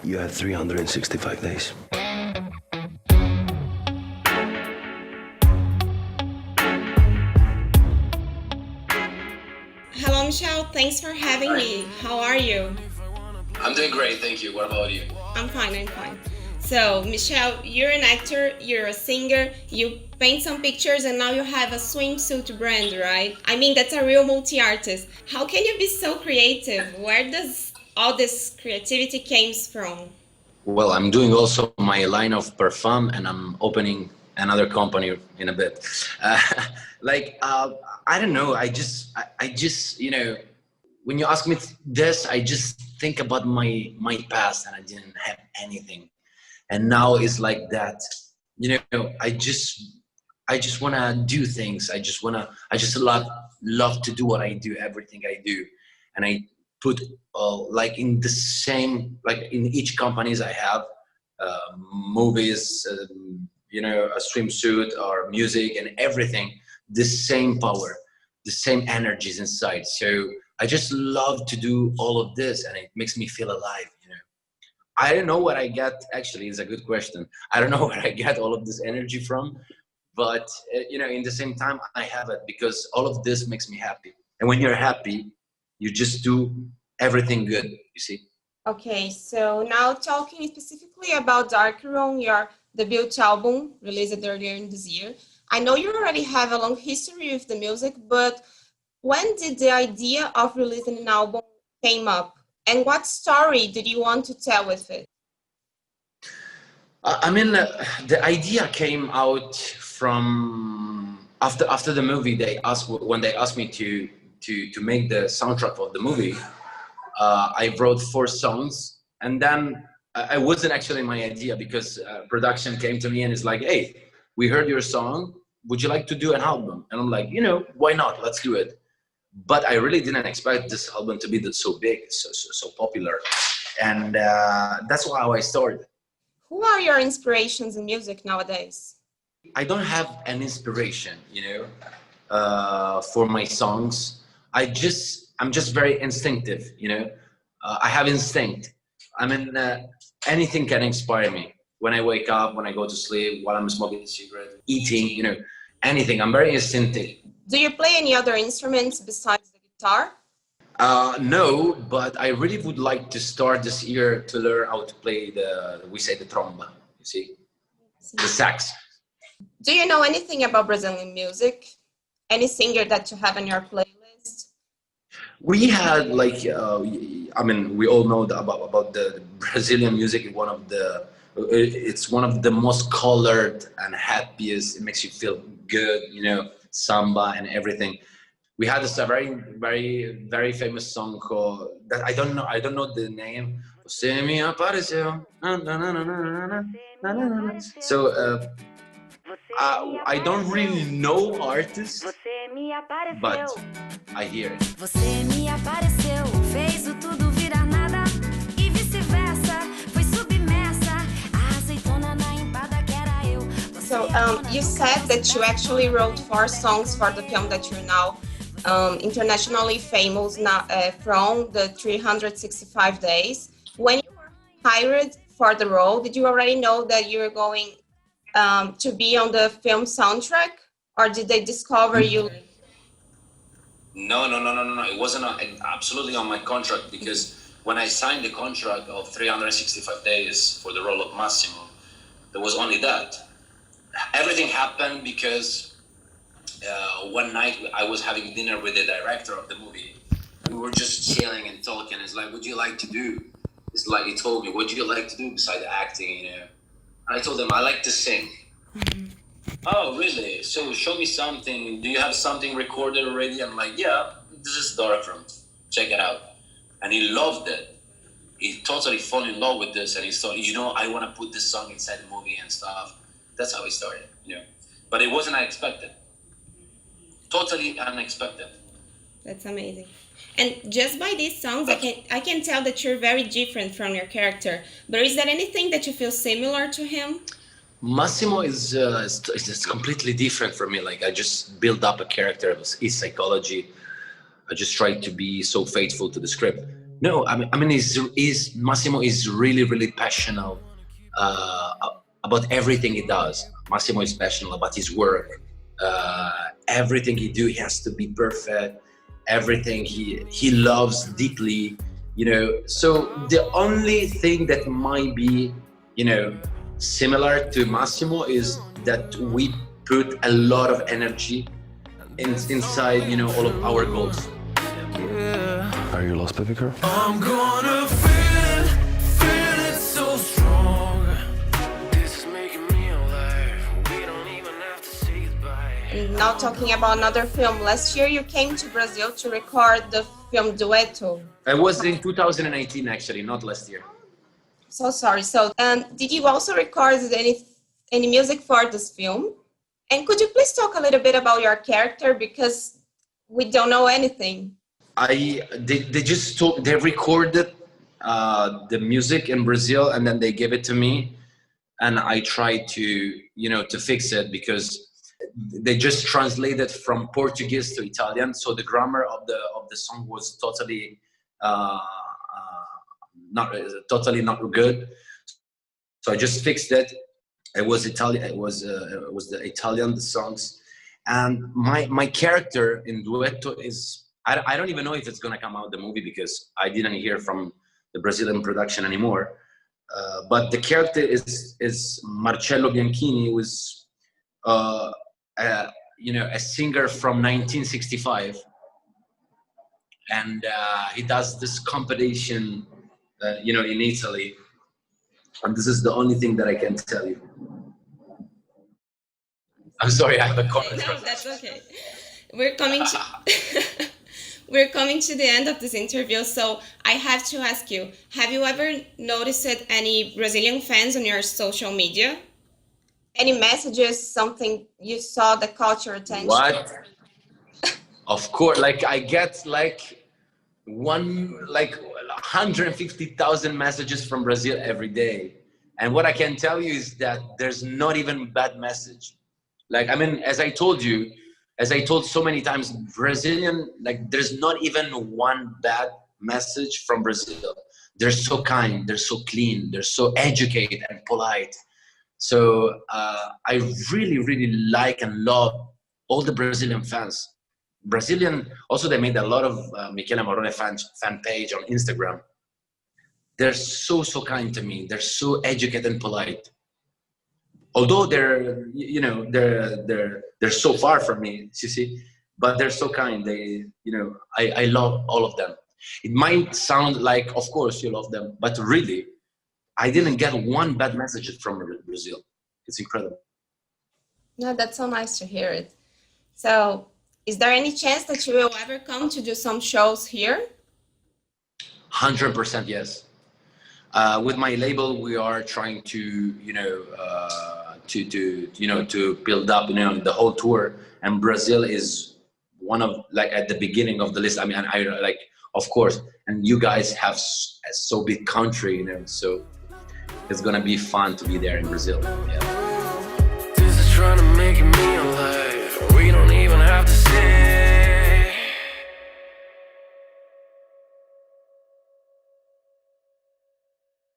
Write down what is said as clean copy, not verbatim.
You have 365 days. Hello, Michelle. Thanks for having Hi. me. How are you? I'm doing great, thank you. What about you? I'm fine. So, Michelle, you're an actor, you're a singer, you paint some pictures, and now you have a swimsuit brand, right? I mean, that's a real multi artist. How can you be so creative? Where does all this creativity comes from? Well, I'm doing also my line of perfume, and I'm opening another company in a bit. Uh, like, I don't know. I just, when you ask me this, I just think about my past, and I didn't have anything, and now it's like that. I just wanna do things. I just love to do what I do, everything I do, and I put like in the same, like in each companies I have, movies, a swimsuit or music and everything, the same power, the same energies inside. So I just love to do all of this, and it makes me feel alive. I don't know what I get. Actually, it's a good question. I don't know where I get all of this energy from, but in the same time, I have it because all of this makes me happy. And when you're happy, you just do everything good. You see? Okay, so now talking specifically about Dark Room, your debut album released earlier in this year. I know you already have a long history with the music, but when did the idea of releasing an album came up? And what story did you want to tell with it? I mean, the idea came out from after the movie. They asked me to make the soundtrack of the movie. I wrote 4 songs, and then I wasn't actually my idea because production came to me and it's like, "Hey, we heard your song. Would you like to do an album?" And I'm like, why not? Let's do it. But I really didn't expect this album to be so big, so popular, and that's how I started. Who are your inspirations in music nowadays? I don't have an inspiration, for my songs. I'm just very instinctive. I have instinct. I mean, anything can inspire me. When I wake up, when I go to sleep, while I'm smoking a cigarette, eating, anything. I'm very instinctive. Do you play any other instruments besides the guitar? No, but I really would like to start this year to learn how to play we say the tromba, you see, the sax. Do you know anything about Brazilian music? Any singer that you have on your playlist? We had like, I mean, we all know about the Brazilian music. It's one of the most colored and happiest. It makes you feel good, samba and everything. We had this a very, very, very famous song called that I don't know the name. Você me apareceu. Na, na, na, na, na, na, na, na, na. So I don't really know artists, but I hear it. Você me apareceu, fez o tudo virar nada e vice-versa. Foi submersa, a azeitona na empada que era eu. So, you said that you actually wrote 4 songs for the film that you're now internationally famous now, from the 365 days. When you were hired for the role, did you already know that you were going to be on the film soundtrack, or did they discover you? No, no, no, no, no, no. It wasn't absolutely on my contract because when I signed the contract of 365 days for the role of Massimo, there was only that. Everything happened because one night I was having dinner with the director of the movie. We were just chilling and talking. It's like, what do you like to do? It's like he told me, what do you like to do besides acting? And I told him, I like to sing. Oh, really? So show me something. Do you have something recorded already? I'm like, yeah, this is Darkroom. Check it out. And he loved it. He totally fell in love with this, and he thought, I want to put this song inside the movie and stuff. That's how he started. But it wasn't unexpected. Totally unexpected. That's amazing. And just by these songs, I can tell that you're very different from your character. But is there anything that you feel similar to him? Massimo is completely different from me. Like I just build up a character. His psychology. I just tried to be so faithful to the script. No, I mean, is Massimo is really, really passionate about everything he does. Massimo is passionate about his work. Everything he do, he has to be perfect. Everything he loves deeply, So the only thing that might be, similar to Massimo is that we put a lot of energy inside, all of our goals. Are you lost, baby girl? I'm gonna feel it so strong. This is making me alive. We don't even have to say goodbye. And now talking about another film, last year you came to Brazil to record the film Duetto. It was in 2018, actually, not last year. So sorry. So, did you also record any music for this film? And could you please talk a little bit about your character, because we don't know anything. They recorded the music in Brazil, and then they gave it to me, and I tried to to fix it, because they just translated from Portuguese to Italian, so the grammar of the song was totally not good. So I just fixed it. It was Italian. It was the Italian, the songs, and my character in Duetto is. I don't even know if it's gonna come out the movie, because I didn't hear from the Brazilian production anymore. But the character is Marcello Bianchini, who is a singer from 1965, and he does this competition, in Italy. And this is the only thing that I can tell you. I'm sorry, I have a comment. No, that's okay. We're coming to we're coming to the end of this interview, so I have to ask you: have you ever noticed any Brazilian fans on your social media? Any messages, something you saw that caught your attention? What? Of course, I get 150,000 messages from Brazil every day, and what I can tell you is that there's not even bad message. As I told so many times, Brazilian, there's not even one bad message from Brazil. They're so kind, they're so clean, they're so educated and polite. So I really, really like and love all the Brazilian fans. Also they made a lot of Michele Morrone fan page on Instagram. They're so kind to me. They're so educated and polite. Although they're so far from me, you see, but they're so kind. I love all of them. It might sound like, of course you love them, but really, I didn't get one bad message from Brazil. It's incredible. No, that's so nice to hear it. So, is there any chance that you will ever come to do some shows here? 100% yes. With my label, we are trying to, to build up, the whole tour, and Brazil is one of at the beginning of the list. I of course, and you guys have a so big country, so it's gonna be fun to be there in Brazil. Yeah. This is trying to make me alive. We don't even have to say